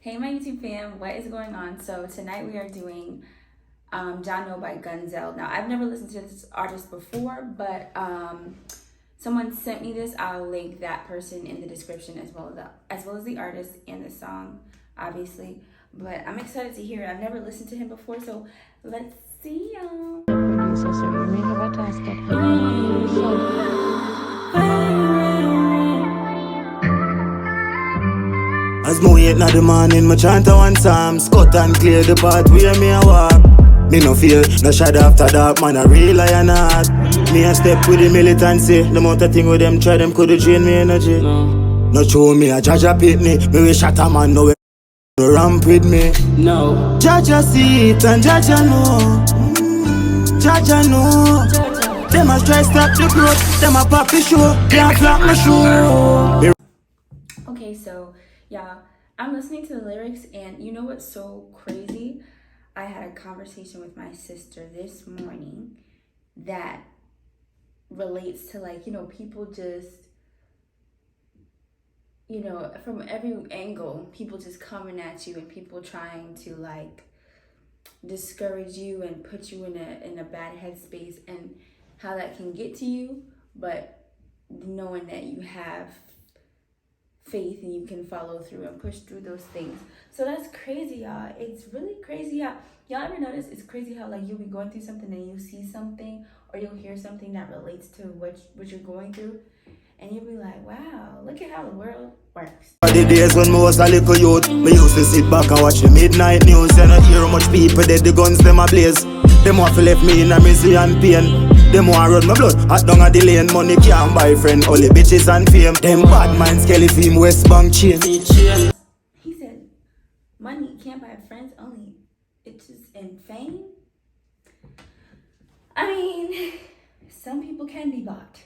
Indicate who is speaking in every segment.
Speaker 1: Hey my YouTube fam, what is going on? So tonight we are doing John No by Gunzell. Now I've never listened to this artist before, but someone sent me this. I'll link that person in the description as well as the artist and the song, obviously. But I'm excited to hear it. I've never listened to him before, so let's see y'all.
Speaker 2: Producer, so you may have a task at hand.
Speaker 3: As me wait na the morning, me chant a one psalm. Cut and clear the path where me a walk. Me no fear, no shadow after dark. Man a real lionheart. Me a step with the militancy. The amount of thing with them try, them coulda drain me energy. No show me a Jaja pitney. Me we shot a man, no ramp with me.
Speaker 4: No.
Speaker 3: Jaja see it and Jaja know. Jaja know. Them a try stop the growth. Them a pop the show. Can't flop my show.
Speaker 1: Okay, so yeah, I'm listening to the lyrics, and you know what's so crazy? I had a conversation with my sister this morning that relates to, like, you know, people just, you know, from every angle, people just coming at you and people trying to like discourage you and put you in a bad headspace, and how that can get to you, but knowing that you have faith and you can follow through and push through those things. So that's crazy, y'all. It's really crazy how y'all ever notice it's crazy how, like, you'll be going through something and you see something or you'll hear something that relates to what you're going through, and you'll be like, wow, look at how the world works.
Speaker 3: The days when me was a little youth, me used to sit back and watch the midnight news, and I hear how much people dead, the guns them a blaze. Them want to left me in a misery and pain. Them want run my blood hot down at the lane. Money can't buy friend, only bitches and fame. Them bad minds, Kelly Fame, West Bank chain.
Speaker 1: He said, money can't buy friends, only bitches and fame. I mean, some people can be bought.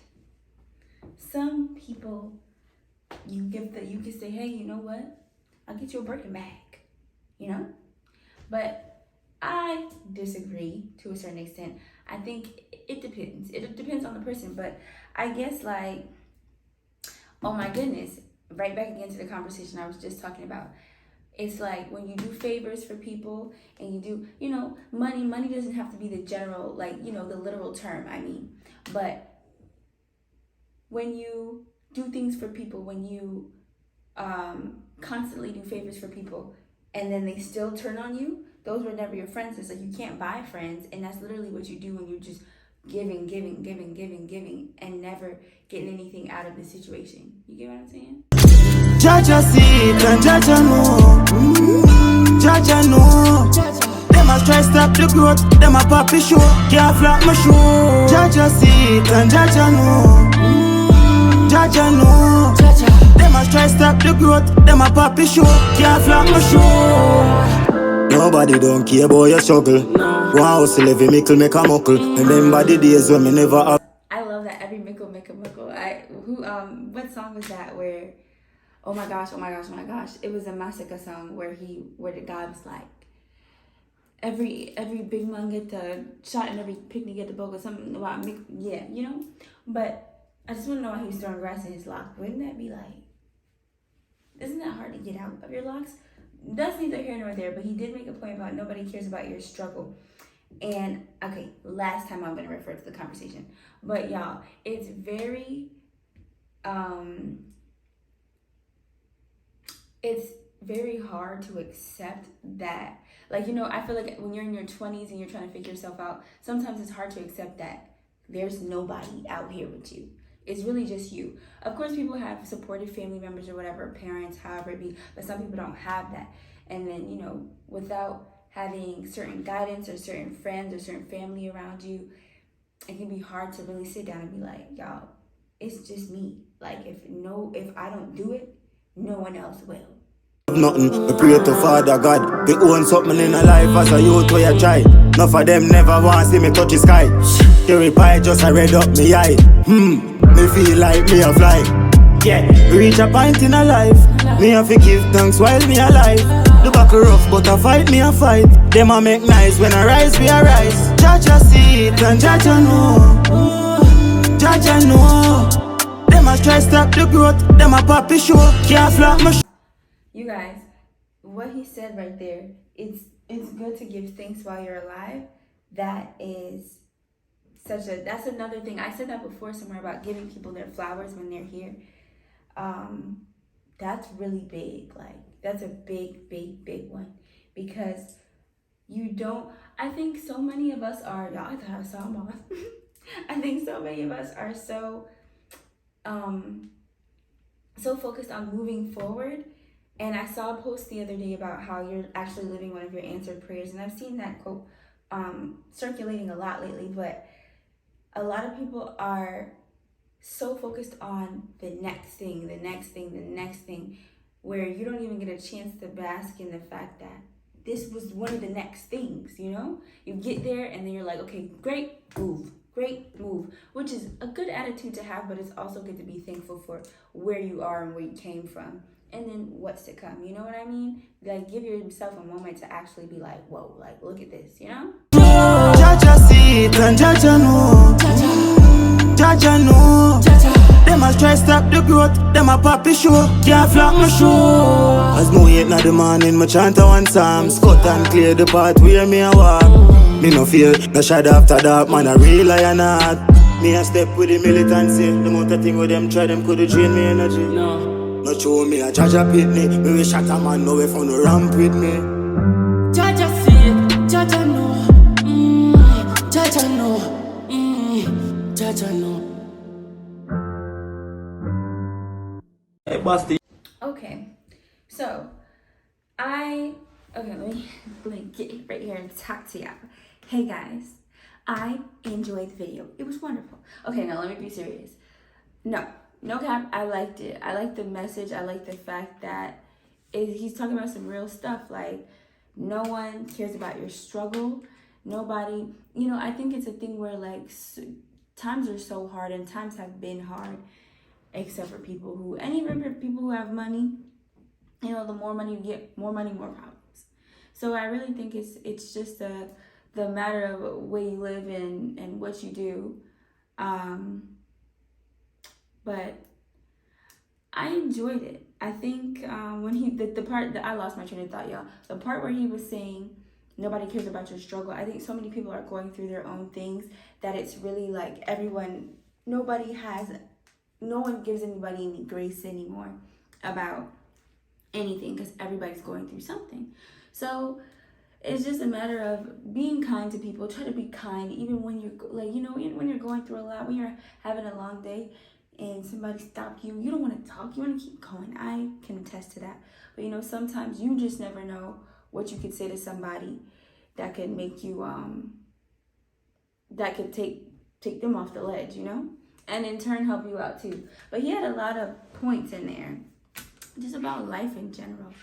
Speaker 1: Some people, you can say, hey, you know what? I'll get you a Birkin bag, you know? But I disagree to a certain extent. I think it depends. It depends on the person, but I guess, like, oh my goodness, right back again to the conversation I was just talking about. It's like when you do favors for people and you do, you know, money doesn't have to be the general, like, you know, the literal term, I mean, but when you do things for people, when you constantly do favors for people and then they still turn on you, those were never your friends. It's like you can't buy friends, and that's literally what you do when you're just giving, and never getting anything out of the situation. You get what I'm saying?
Speaker 3: Jaja see it and Jaja know. Jaja know. Them a try stop the growth. Them a pop the show. Can't flop my show. Jaja see it and Jaja know. Jaja know. Them a try stop the growth. Them a pop the show. Can't flop my show. Nobody don't care about your struggle. One house every mickle make a muckle. Remember the days when me never have.
Speaker 1: I love that, every mickle make a muckle. What song was that where, oh my gosh, it was a Massacre song where the guy was like, every big man get the shot and every picnic get the bogle, something about yeah, you know? But I just want to know why he was throwing grass in his lock. Wouldn't that be like, isn't that hard to get out of your locks? That's neither here nor there, but he did make a point about nobody cares about your struggle. And okay, last time I'm going to refer to the conversation, but y'all, it's very hard to accept that, like, you know, I feel like when you're in your 20s and you're trying to figure yourself out, sometimes it's hard to accept that there's nobody out here with you. It's really just you. Of course, people have supportive family members or whatever, parents, however it be, but some people don't have that. And then, you know, without having certain guidance or certain friends or certain family around you, it can be hard to really sit down and be like, y'all, it's just me. Like, if I don't do it, no one else will.
Speaker 3: Nothing, we pray to Father God. We own something in a life as a youth where you try. None of them never want to see me touch the sky. Cherry pie just a red up me eye. Me feel like me a fly. Yeah, we reach a point in a life. Me have to give thanks while me alive. The back rough but I fight me a fight. Them a make nice when I rise we a rise. Jaja see it and Jaja know. Jaja know. Them a try stop the growth. Them a pop the show. Can't flop my
Speaker 1: You guys, what he said right there, it's good to give thanks while you're alive. That is that's another thing. I said that before somewhere about giving people their flowers when they're here. That's really big. Like, that's a big, big, big one, because you don't, I think so many of us are, y'all, I thought I saw them all. I think so many of us are so focused on moving forward. And I saw a post the other day about how you're actually living one of your answered prayers, and I've seen that quote circulating a lot lately. But a lot of people are so focused on the next thing, where you don't even get a chance to bask in the fact that this was one of the next things, you know? You get there and then you're like, okay, great move, which is a good attitude to have, but it's also good to be thankful for where you are and where you came from, and then what's to come, you know what I mean? Like, give yourself a moment to actually be like, whoa, like, look at this, you know?
Speaker 3: Jaja see it and Jaja know. Jaja know. Them a try stop the growth, them a poppy show. Can't flop my show. As me wait na the morning, me chant a one psalm. Cut and clear the path where me a walk. Me no feel no shadow after dark, man a real lion heart. Me a step with the militancy. The amount of thing with them try, them could drain me energy. No show me a Jaja pitney. Me we shot a man, no way for no ramp with me.
Speaker 2: Jaja see it, Jaja know. Jaja know. Jaja know.
Speaker 3: Hey, Basti.
Speaker 1: Okay, so let me get right here and talk to y'all. Hey guys, I enjoyed the video. It was wonderful. Okay, now let me be serious. No cap, I liked it. I liked the message. I liked the fact that he's talking about some real stuff. Like, no one cares about your struggle. Nobody, you know, I think it's a thing where, like, times are so hard, and times have been hard, except for people who, and even for people who have money. You know, the more money you get, more money, more problems. So I really think it's just the matter of where you live and what you do. But I enjoyed it. I think when the part that I lost my train of thought, y'all. The part where he was saying nobody cares about your struggle. I think so many people are going through their own things that it's really like no one gives anybody any grace anymore about anything, because everybody's going through something. So it's just a matter of being kind to people. Try to be kind even when you're like, you know, when you're going through a lot, when you're having a long day and somebody stopped you, you don't want to talk, you want to keep going. I can attest to that. But you know, sometimes you just never know what you could say to somebody that could make you that could take them off the ledge, you know, and in turn help you out too. But he had a lot of points in there just about life in general.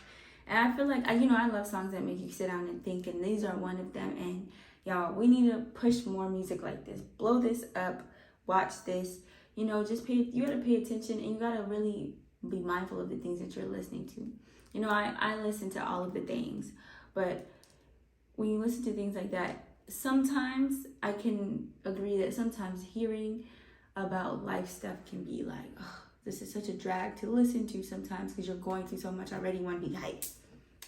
Speaker 1: And I feel like, I love songs that make you sit down and think, and these are one of them. And y'all, we need to push more music like this. Blow this up, watch this, you know, you gotta pay attention, and you gotta really be mindful of the things that you're listening to. You know, I listen to all of the things, but when you listen to things like that, sometimes I can agree that sometimes hearing about life stuff can be like, oh, this is such a drag to listen to sometimes, because you're going through so much already. You want to be hyped.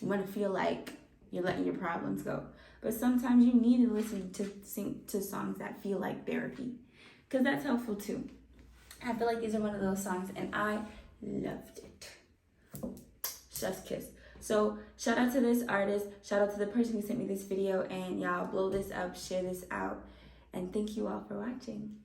Speaker 1: You want to feel like you're letting your problems go. But sometimes you need to listen to songs that feel like therapy, because that's helpful too. I feel like these are one of those songs, and I loved it. Chef's kiss. So shout out to this artist. Shout out to the person who sent me this video. And y'all, blow this up, share this out. And thank you all for watching.